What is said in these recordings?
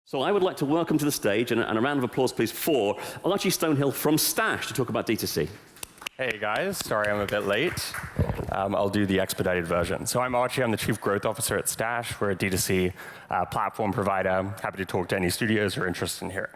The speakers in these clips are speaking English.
So I would like to welcome to the stage, and a round of applause please, for Archie Stonehill from Stash to talk about D2C. Hey guys, sorry I'm a bit late. I'll do the expedited version. So I'm Archie, I'm the Chief Growth Officer at Stash. We're a D2C platform provider. Happy to talk to any studios who are interested in here.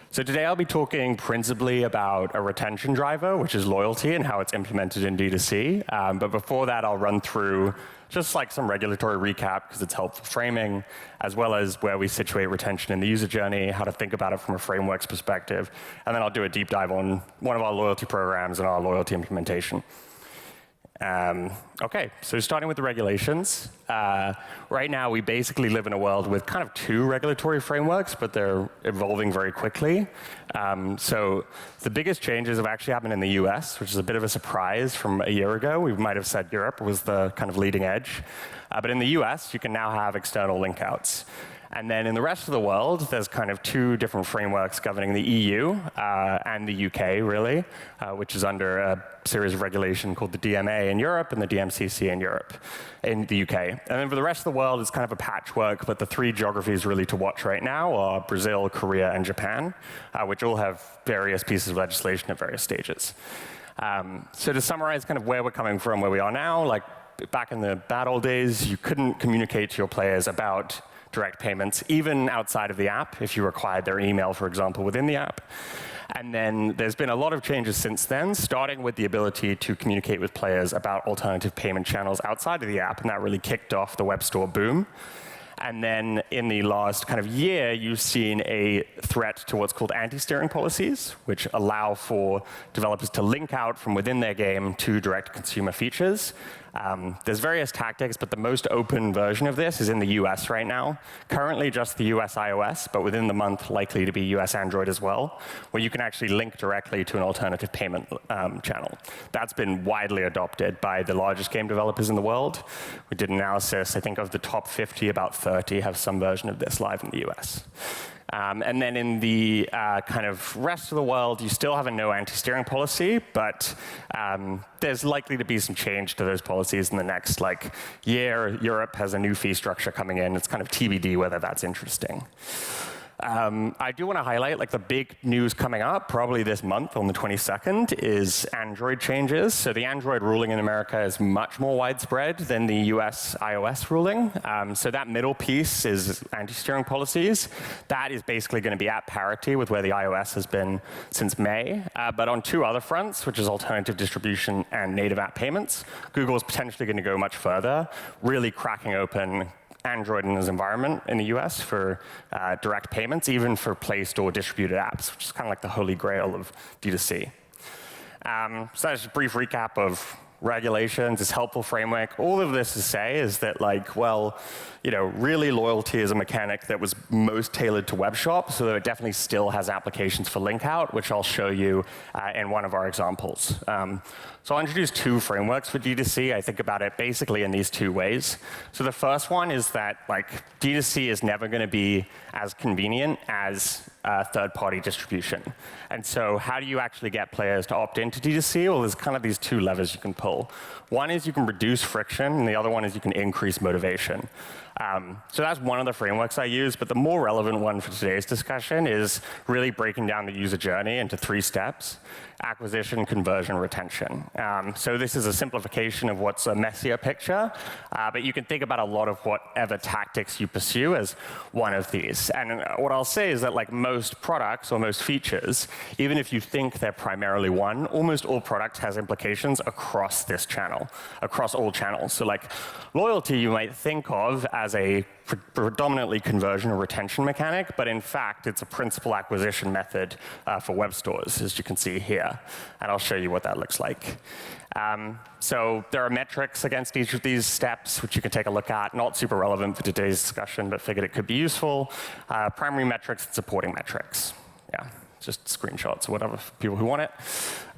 So today I'll be talking principally about a retention driver, which is loyalty and how it's implemented in D2C. But before that, I'll run through just like some regulatory recap because it's helpful framing, as well as where we situate retention in the user journey, how to think about it from a frameworks perspective. And then I'll do a deep dive on one of our loyalty programs and our loyalty implementation. Okay, so starting with the regulations. Right now, we basically live in a world with kind of two regulatory frameworks, but they're evolving very quickly. So the biggest changes have actually happened in the US, which is a bit of a surprise from a year ago. We might have said Europe was the kind of leading edge. But in the US, you can now have external link outs. And then in the rest of the world, there's kind of two different frameworks governing the EU and the UK, really, which is under a series of regulation called the DMA in Europe and the DMCC in the UK. And then for the rest of the world, it's kind of a patchwork, but the three geographies really to watch right now are Brazil, Korea, and Japan, which all have various pieces of legislation at various stages. So to summarize kind of where we're coming from, where we are now, like back in the bad old days, you couldn't communicate to your players about direct payments, even outside of the app, if you required their email, for example, within the app. And then there's been a lot of changes since then, starting with the ability to communicate with players about alternative payment channels outside of the app, and that really kicked off the Webstore boom. And then in the last kind of year, you've seen a threat to what's called anti-steering policies, which allow for developers to link out from within their game to direct consumer features. There's various tactics, but the most open version of this is in the US right now. Currently just the US iOS, but within the month likely to be US Android as well, where you can actually link directly to an alternative payment channel. That's been widely adopted by the largest game developers in the world. We did analysis, I think of the top 50, about 30 have some version of this live in the US. And then in the kind of rest of the world, you still have a no anti-steering policy, but there's likely to be some change to those policies in the next year. Europe has a new fee structure coming in. It's kind of TBD whether that's interesting. I do want to highlight the big news coming up, probably this month on the 22nd, is Android changes. So the Android ruling in America is much more widespread than the US iOS ruling. So that middle piece is anti-steering policies. That is basically going to be at parity with where the iOS has been since May. But on two other fronts, which is alternative distribution and native app payments, Google is potentially going to go much further, really cracking open Android in its environment in the US for direct payments, even for Play Store distributed apps, which is kind of like the holy grail of D2C. So that's just a brief recap of regulations, it's helpful framework. All of this to say is that really loyalty is a mechanic that was most tailored to web shop, so it definitely still has applications for link out, which I'll show you in one of our examples. So I'll introduce two frameworks for D2C. I think about it basically in these two ways. So the first one is that D2C is never going to be as convenient as third-party distribution. And so how do you actually get players to opt into D2C? Well, there's kind of these two levers you can pull. One is you can reduce friction, and the other one is you can increase motivation. So that's one of the frameworks I use, but the more relevant one for today's discussion is really breaking down the user journey into three steps: acquisition, conversion, retention. So this is a simplification of what's a messier picture, but you can think about a lot of whatever tactics you pursue as one of these. And what I'll say is that most products or most features, even if you think they're primarily one, almost all product has implications across this channel, across all channels. So loyalty you might think of as a predominantly conversion or retention mechanic, but in fact, it's a principal acquisition method for web stores, as you can see here. And I'll show you what that looks like. So there are metrics against each of these steps, which you can take a look at. Not super relevant for today's discussion, but figured it could be useful. Primary metrics and supporting metrics. Yeah, just screenshots or whatever for people who want it.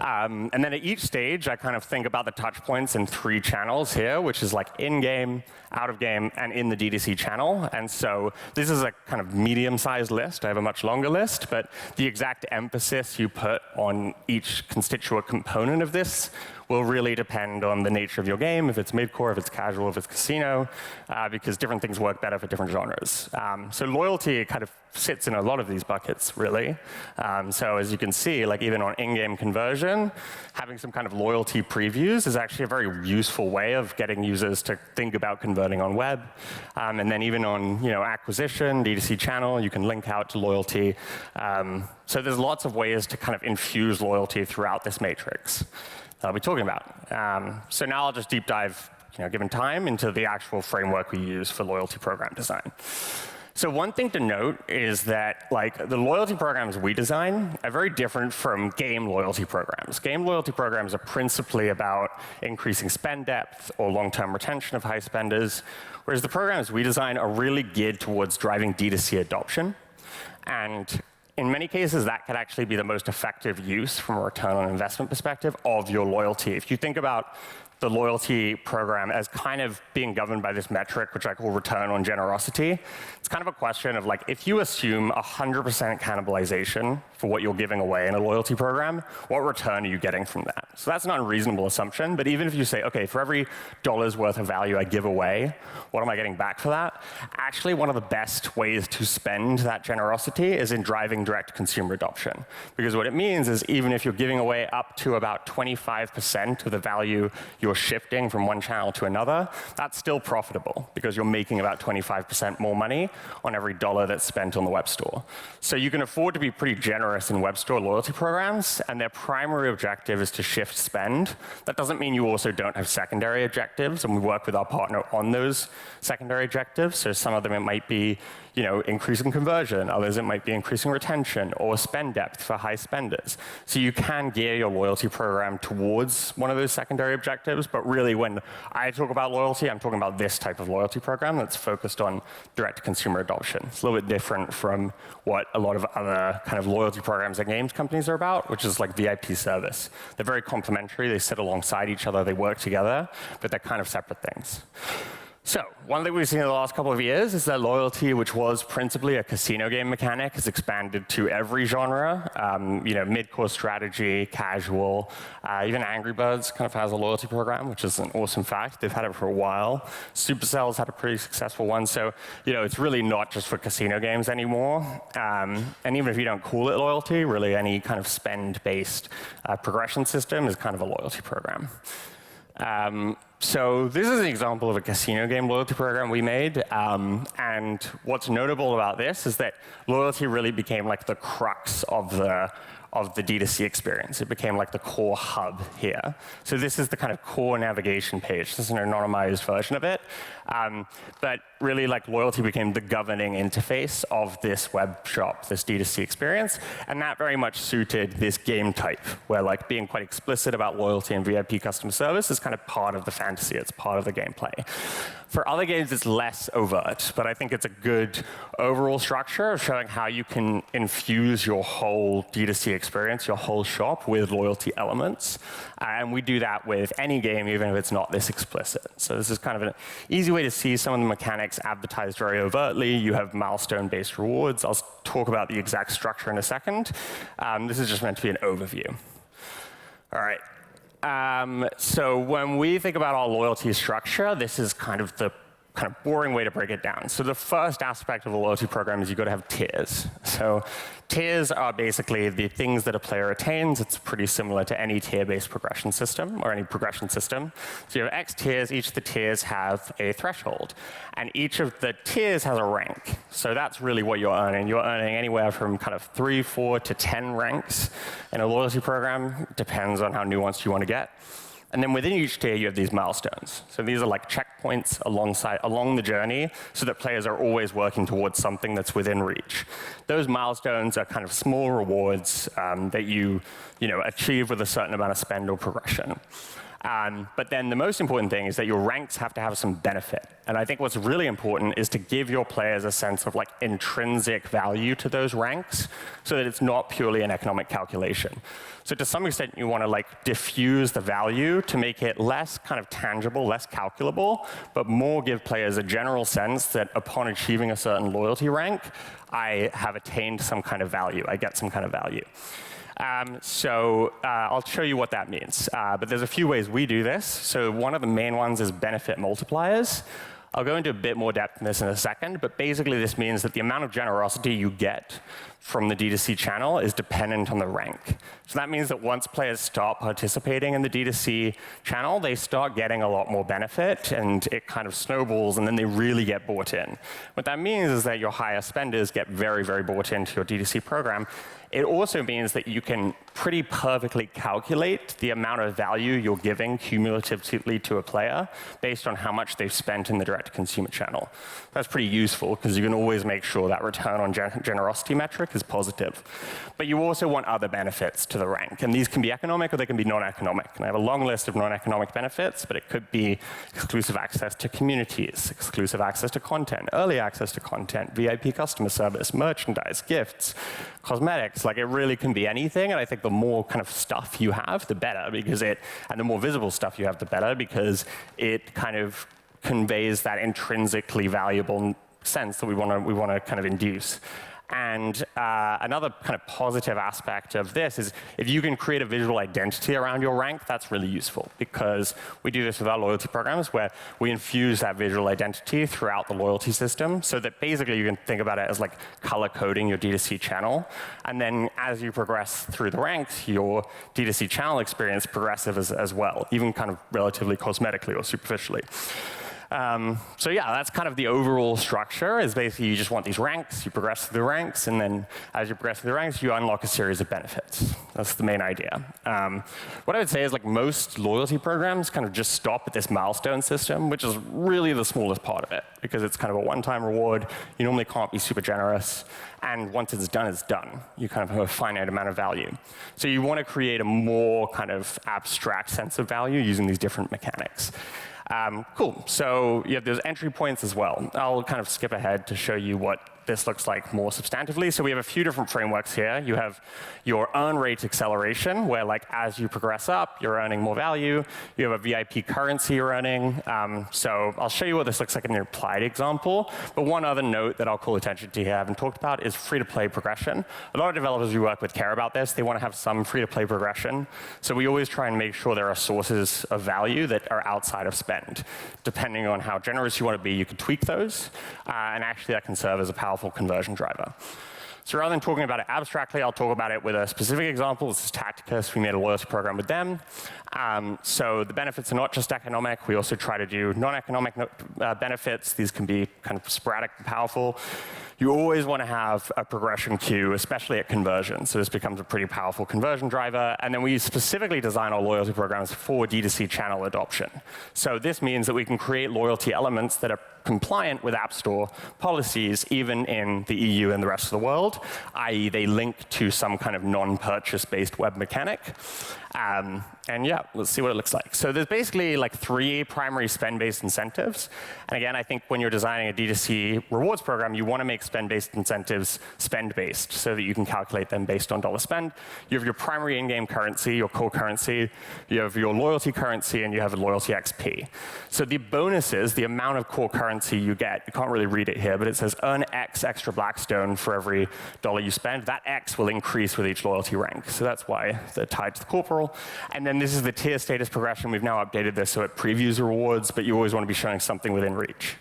And then at each stage, I kind of think about the touch points in three channels here, which is in-game, out-of-game, and in the D2C channel. And so this is a kind of medium-sized list. I have a much longer list, but the exact emphasis you put on each constituent component of this will really depend on the nature of your game, if it's mid-core, if it's casual, if it's casino, because different things work better for different genres. So loyalty kind of sits in a lot of these buckets, really. So as you can see, like even on in-game conversion, having some kind of loyalty previews is actually a very useful way of getting users to think about converting on web. And then even on acquisition, D2C channel, you can link out to loyalty. So there's lots of ways to kind of infuse loyalty throughout this matrix that I'll be talking about. So now I'll just deep dive, given time, into the actual framework we use for loyalty program design. So one thing to note is that the loyalty programs we design are very different from game loyalty programs. Game loyalty programs are principally about increasing spend depth or long-term retention of high spenders, whereas the programs we design are really geared towards driving D2C adoption. And in many cases, that could actually be the most effective use from a return on investment perspective of your loyalty. If you think about the loyalty program as kind of being governed by this metric, which I call return on generosity. It's kind of a question of if you assume 100% cannibalization for what you're giving away in a loyalty program, what return are you getting from that? So that's an unreasonable assumption, but even if you say, okay, for every dollar's worth of value I give away, what am I getting back for that? Actually, one of the best ways to spend that generosity is in driving direct consumer adoption. Because what it means is even if you're giving away up to about 25% of the value you're shifting from one channel to another, that's still profitable because you're making about 25% more money on every dollar that's spent on the web store. So you can afford to be pretty generous in web store loyalty programs, and their primary objective is to shift spend. That doesn't mean you also don't have secondary objectives, and we work with our partner on those secondary objectives. So some of them it might be increasing conversion, others it might be increasing retention or spend depth for high spenders. So you can gear your loyalty program towards one of those secondary objectives, but really when I talk about loyalty, I'm talking about this type of loyalty program that's focused on direct consumer adoption. It's a little bit different from what a lot of other kind of loyalty programs that games companies are about, which is like VIP service. They're very complementary, they sit alongside each other, they work together, but they're kind of separate things. So one thing we've seen in the last couple of years is that loyalty, which was principally a casino game mechanic, has expanded to every genre. Mid-core strategy, casual, even Angry Birds kind of has a loyalty program, which is an awesome fact. They've had it for a while. Supercell's had a pretty successful one. So it's really not just for casino games anymore. And even if you don't call it loyalty, really any kind of spend-based progression system is kind of a loyalty program. So this is an example of a casino game loyalty program we made. And what's notable about this is that loyalty really became like the crux of the D2C experience. It became like the core hub here. So this is the kind of core navigation page. This is an anonymized version of it. But really, loyalty became the governing interface of this web shop, this D2C experience. And that very much suited this game type, where being quite explicit about loyalty and VIP customer service is kind of part of the fantasy. It's part of the gameplay. For other games, it's less overt, but I think it's a good overall structure of showing how you can infuse your whole D2C experience, your whole shop, with loyalty elements. And we do that with any game, even if it's not this explicit. So this is kind of an easy way to see some of the mechanics advertised very overtly. You have milestone-based rewards. I'll talk about the exact structure in a second. This is just meant to be an overview. All right. So when we think about our loyalty structure, this is kind of the boring way to break it down. So the first aspect of a loyalty program is you've got to have tiers. So tiers are basically the things that a player attains. It's pretty similar to any tier-based progression system or any progression system. So you have X tiers. Each of the tiers have a threshold. And each of the tiers has a rank. So that's really what you're earning. You're earning anywhere from kind of 3, 4 to 10 ranks in a loyalty program. Depends on how nuanced you want to get. And then within each tier, you have these milestones. So these are like checkpoints along the journey so that players are always working towards something that's within reach. Those milestones are kind of small rewards that you achieve with a certain amount of spend or progression. But then the most important thing is that your ranks have to have some benefit. And I think what's really important is to give your players a sense of intrinsic value to those ranks so that it's not purely an economic calculation. So to some extent, you want to diffuse the value to make it less kind of tangible, less calculable, but more give players a general sense that upon achieving a certain loyalty rank, I have attained some kind of value. I get some kind of value. I'll show you what that means. But there's a few ways we do this. So one of the main ones is benefit multipliers. I'll go into a bit more depth in this in a second, but basically this means that the amount of generosity you get from the D2C channel is dependent on the rank. So that means that once players start participating in the D2C channel, they start getting a lot more benefit, and it kind of snowballs, and then they really get bought in. What that means is that your higher spenders get very, very bought into your D2C program. It also means that you can pretty perfectly calculate the amount of value you're giving cumulatively to a player based on how much they've spent in the direct-to-consumer channel. That's pretty useful because you can always make sure that return on generosity metric is positive. But you also want other benefits to the rank, and these can be economic or they can be non-economic. And I have a long list of non-economic benefits, but it could be exclusive access to communities, exclusive access to content, early access to content, VIP customer service, merchandise, gifts, cosmetics. Like, it really can be anything, and I think the more kind of stuff you have, the better, and the more visible stuff you have, the better, because it kind of conveys that intrinsically valuable sense that we want to kind of induce. And another kind of positive aspect of this is if you can create a visual identity around your rank, that's really useful, because we do this with our loyalty programs where we infuse that visual identity throughout the loyalty system, so that basically you can think about it as like color coding your D2C channel. And then as you progress through the ranks, your D2C channel experience progresses as well, even kind of relatively cosmetically or superficially. So yeah, that's kind of the overall structure, is basically you just want these ranks, you progress through the ranks, and then as you progress through the ranks, you unlock a series of benefits. That's the main idea. What I would say is, like, most loyalty programs kind of just stop at this milestone system, which is really the smallest part of it, because it's kind of a one-time reward. You normally can't be super generous, and once it's done, it's done. You kind of have a finite amount of value. So you want to create a more kind of abstract sense of value using these different mechanics. Cool, so you have those entry points as well. I'll kind of skip ahead to show you what this looks like more substantively. So we have a few different frameworks here. You have your earn rate acceleration, where, like, as you progress up, you're earning more value. You have a VIP currency you're earning. So I'll show you what this looks like in an applied example. But one other note that I'll call attention to here I haven't talked about is free-to-play progression. A lot of developers we work with care about this. They want to have some free-to-play progression. So we always try and make sure there are sources of value that are outside of spend. Depending on how generous you want to be, you can tweak those. And actually, that can serve as a powerful conversion driver. So rather than talking about it abstractly, I'll talk about it with a specific example. This is Tacticus. We made a loyalty program with them. So the benefits are not just economic. We also try to do non-economic benefits. These can be kind of sporadic and powerful. You always want to have a progression queue, especially at conversion. So this becomes a pretty powerful conversion driver. And then we specifically design our loyalty programs for D2C channel adoption. So this means that we can create loyalty elements that are compliant with App Store policies, even in the EU and the rest of the world, i.e. they link to some kind of non-purchase-based web mechanic. And yeah, let's see what it looks like. So there's basically like 3 primary spend-based incentives. And again, I think when you're designing a D2C rewards program, you want to make spend-based incentives spend-based so that you can calculate them based on dollar spend. You have your primary in-game currency, your core currency, you have your loyalty currency, and you have a loyalty XP. So the bonuses, the amount of core currency you get, you can't really read it here, but it says earn X extra Blackstone for every dollar you spend. That X will increase with each loyalty rank. So that's why they're tied to the corporal. And then this is the tier status progression. We've now updated this so it previews rewards, but you always want to be showing something within reach.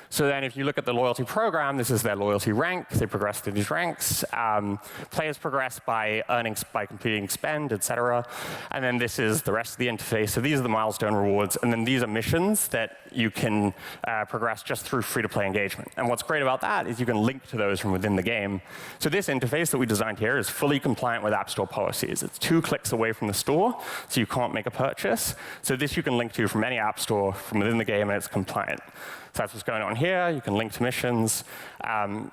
So then if you look at the loyalty program, this is their loyalty rank. They progress through these ranks. Players progress by completing spend, et cetera. And then this is the rest of the interface. So these are the milestone rewards. And then these are missions that you can progress just through free-to-play engagement. And what's great about that is you can link to those from within the game. So this interface that we designed here is fully compliant with App Store policies. It's 2 clicks away from the store, so you can't make a purchase. So this you can link to from any App Store from within the game, and it's compliant. So that's what's going on here. You can link to missions.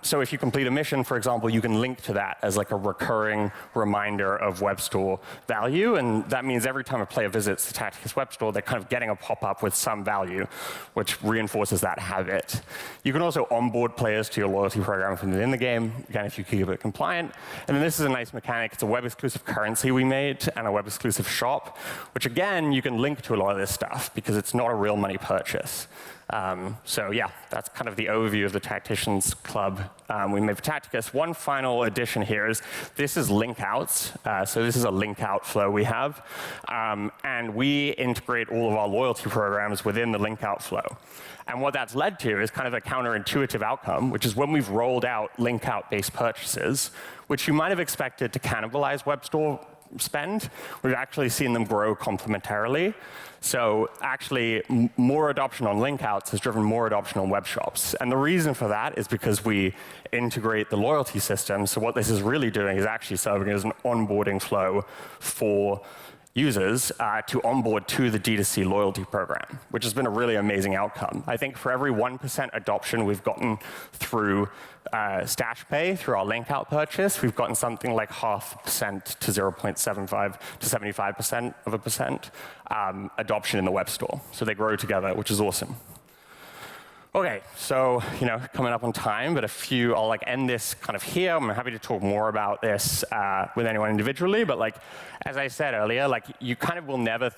So if you complete a mission, for example, you can link to that as like a recurring reminder of Webstore value. And that means every time a player visits the Tacticus Webstore, they're kind of getting a pop-up with some value, which reinforces that habit. You can also onboard players to your loyalty program from within the game, again, if you keep it compliant. And then this is a nice mechanic. It's a web-exclusive currency we made and a web-exclusive shop, which, again, you can link to a lot of this stuff because it's not a real money purchase. So yeah, that's kind of the overview of the Tacticians Club we made for Tacticus. One final addition here is this is link outs. So this is a link out flow we have. And we integrate all of our loyalty programs within the link out flow. And what that's led to is kind of a counterintuitive outcome, which is when we've rolled out link out based purchases, which you might have expected to cannibalize Webstore spend, we've actually seen them grow complementarily. So actually, more adoption on link outs has driven more adoption on web shops. And the reason for that is because we integrate the loyalty system. So what this is really doing is actually serving as an onboarding flow for users to onboard to the D2C loyalty program, which has been a really amazing outcome. I think for every 1% adoption we've gotten through Stash Pay, through our link out purchase, we've gotten something like 0.5% to 0.75 to 75% adoption in the web store. So they grow together, which is awesome. Okay, so coming up on time, but I'll end this kind of here. I'm happy to talk more about this with anyone individually, but as I said earlier, you kind of will never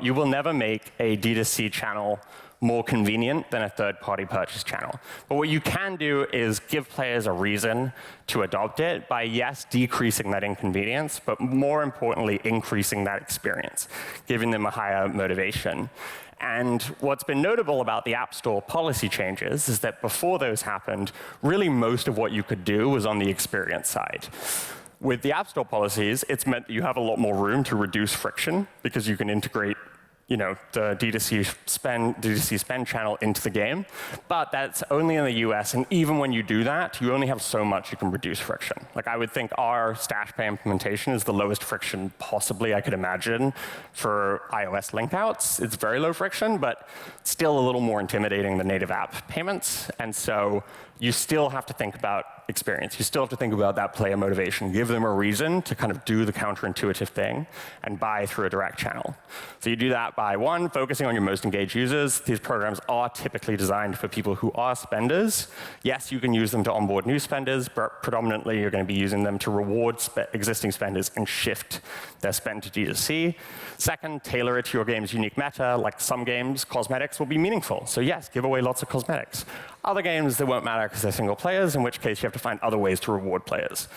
you will never make a D2C channel more convenient than a third-party purchase channel. But what you can do is give players a reason to adopt it by, yes, decreasing that inconvenience, but more importantly, increasing that experience, giving them a higher motivation. And what's been notable about the App Store policy changes is that before those happened, really most of what you could do was on the experience side. With the App Store policies, it's meant that you have a lot more room to reduce friction because you can integrate the D2C spend channel into the game. But that's only in the US, and even when you do that, you only have so much you can reduce friction. I would think our Stash Pay implementation is the lowest friction possibly I could imagine for iOS link outs. It's very low friction, but still a little more intimidating than native app payments. And so you still have to think about experience. You still have to think about that player motivation. Give them a reason to kind of do the counterintuitive thing and buy through a direct channel. So you do that by, one, focusing on your most engaged users. These programs are typically designed for people who are spenders. Yes, you can use them to onboard new spenders, but predominantly you're going to be using them to reward existing spenders and shift their spend to D2C. Second, tailor it to your game's unique meta. Like some games, cosmetics will be meaningful. So yes, give away lots of cosmetics. Other games, they won't matter because they're single players, in which case you have to find other ways to reward players.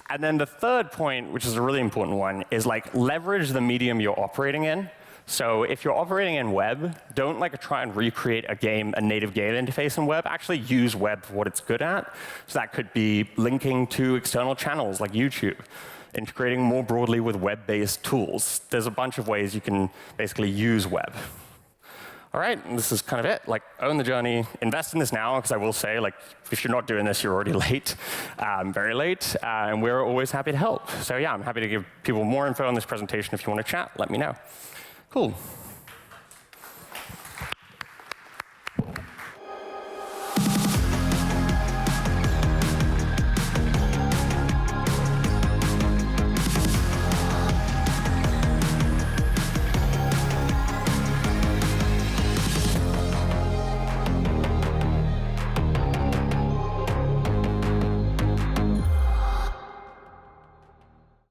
And then the third point, which is a really important one, is leverage the medium you're operating in. So if you're operating in web, don't try and recreate a native game interface in web. Actually use web for what it's good at. So that could be linking to external channels like YouTube, integrating more broadly with web-based tools. There's a bunch of ways you can basically use web. All right, and this is kind of it. Own the journey, invest in this now, because I will say, if you're not doing this, you're already late, very late, and we're always happy to help. So yeah, I'm happy to give people more info on this presentation. If you want to chat, let me know. Cool.